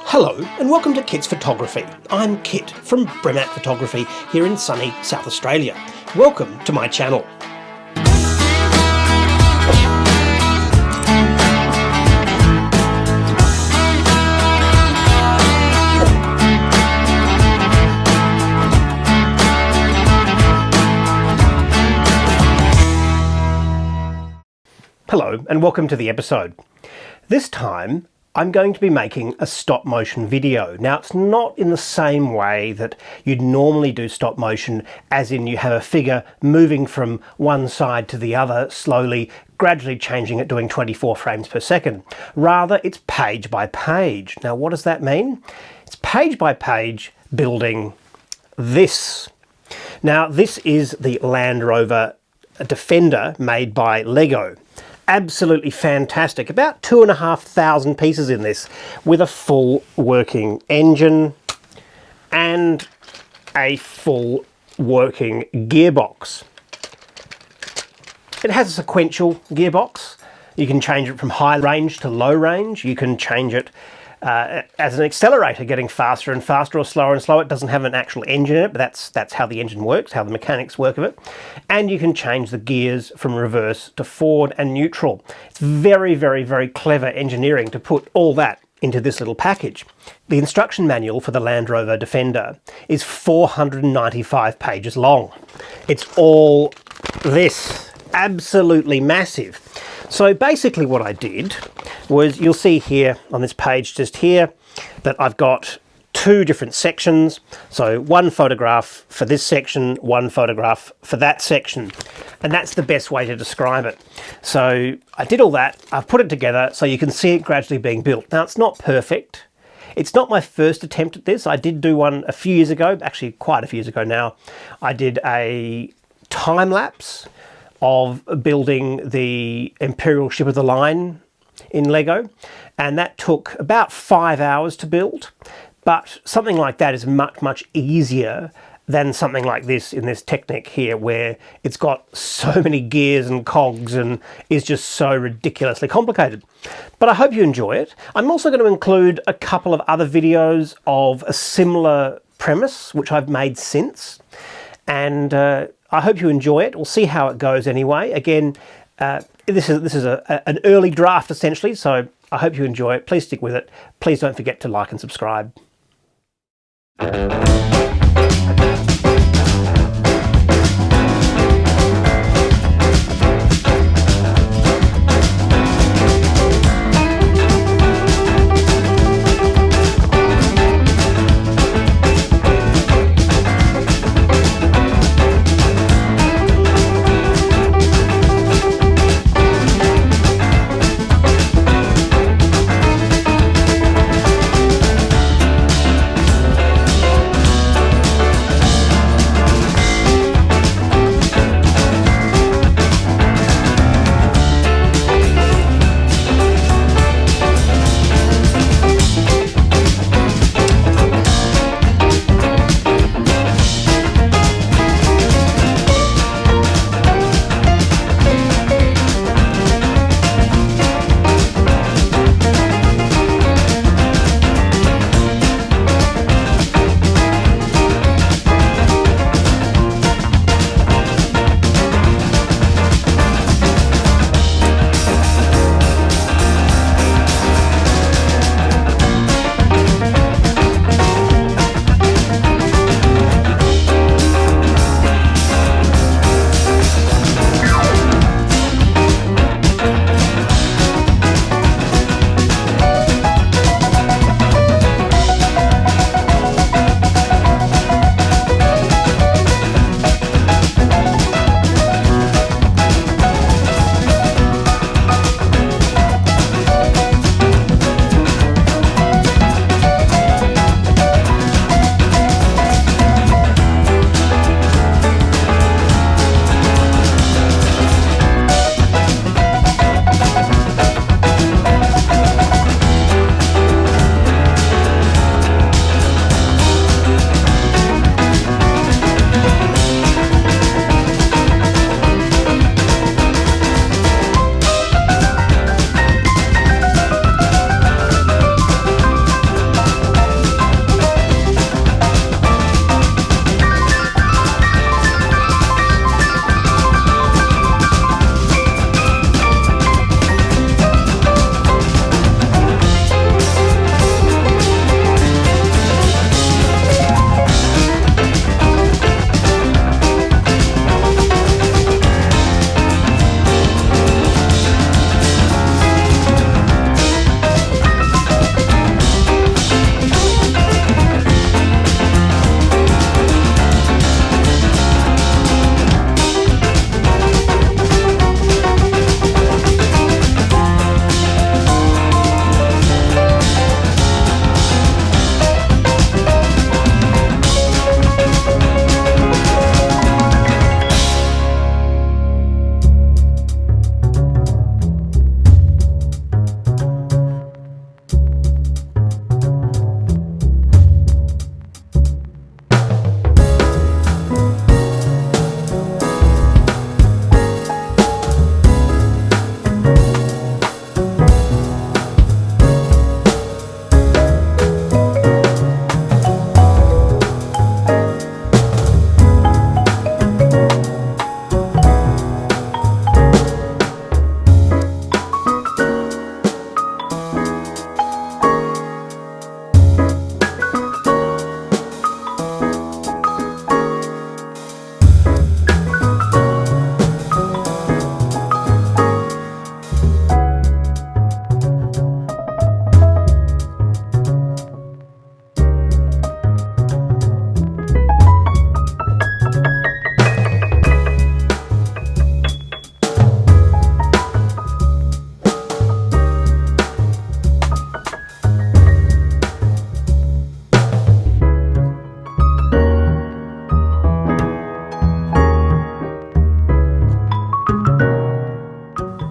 Hello and welcome to Kit's Photography. I'm Kit from Bremac Photography here in sunny South Australia. Welcome to my channel. Hello and welcome to the episode. This time I'm going to be making a stop motion video. Now it's not in the same way that you'd normally do stop motion, as in you have a figure moving from one side to the other slowly, gradually changing it, doing 24 frames per second. Rather, it's page by page. Now what does that mean? It's page by page building this. Now this is the Land Rover Defender made by Lego. Absolutely fantastic. About 2,500 pieces in this, with a full working engine and a full working gearbox. It has a sequential gearbox. You can change it from high range to low range. You can change it as an accelerator, getting faster and faster or slower and slower. It doesn't have an actual engine in it, but that's how the engine works, how the mechanics work of it. And you can change the gears from reverse to forward and neutral. It's very, very, very clever engineering to put all that into this little package. The instruction manual for the Land Rover Defender is 495 pages long. It's all this, absolutely massive. So basically what I did was, you'll see here on this page just here that I've got two different sections. So one photograph for this section, one photograph for that section. And that's the best way to describe it. So I did all that, I've put it together so you can see it gradually being built. Now it's not perfect. It's not my first attempt at this. I did do one a few years ago, actually quite a few years ago now. I did a time lapse of building the Imperial Ship of the Line in Lego, and that took about 5 hours to build. But something like that is much easier than something like this in this Technic here, where it's got so many gears and cogs and is just so ridiculously complicated. But I hope you enjoy it. I'm also going to include a couple of other videos of a similar premise which I've made since, and I hope you enjoy it. We'll see how it goes anyway. Again, this is an early draft essentially, so I hope you enjoy it. Please stick with it. Please don't forget to like and subscribe.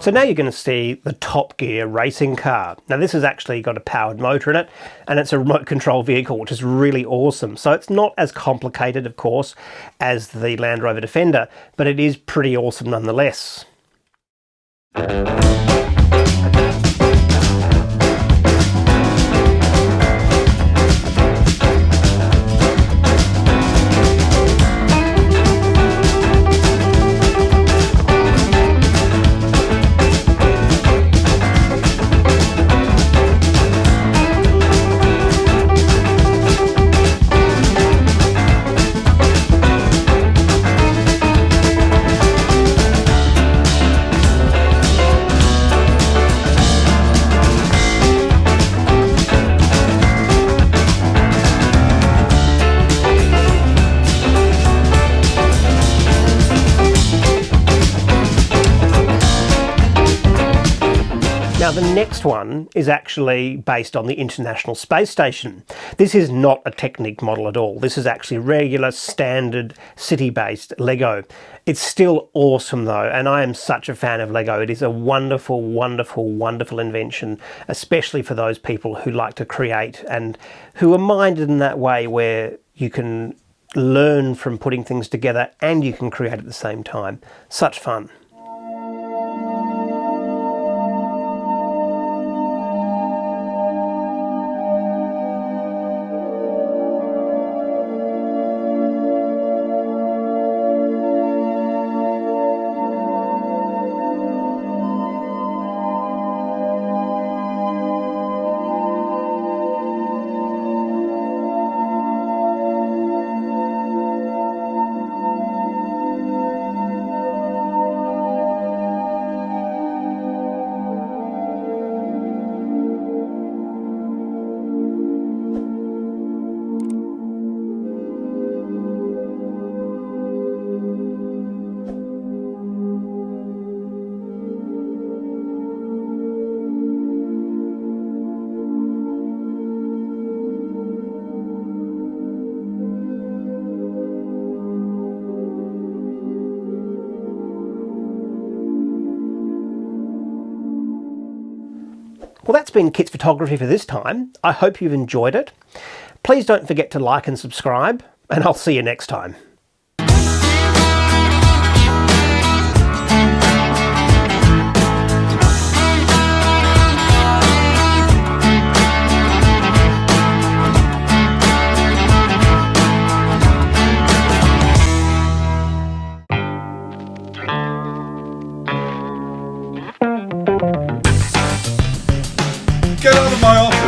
So now you're going to see the Top Gear racing car. Now this has actually got a powered motor in it, and it's a remote control vehicle, which is really awesome. So it's not as complicated, of course, as the Land Rover Defender, but it is pretty awesome nonetheless. Now the next one is actually based on the International Space Station. This is not a Technic model at all. This is actually regular, standard, city-based Lego. It's still awesome though, and I am such a fan of Lego. It is a wonderful, wonderful, wonderful invention, especially for those people who like to create and who are minded in that way where you can learn from putting things together and you can create at the same time. Such fun. Well, that's been Kit's Photography for this time. I hope you've enjoyed it. Please don't forget to like and subscribe, and I'll see you next time. Get out of my office!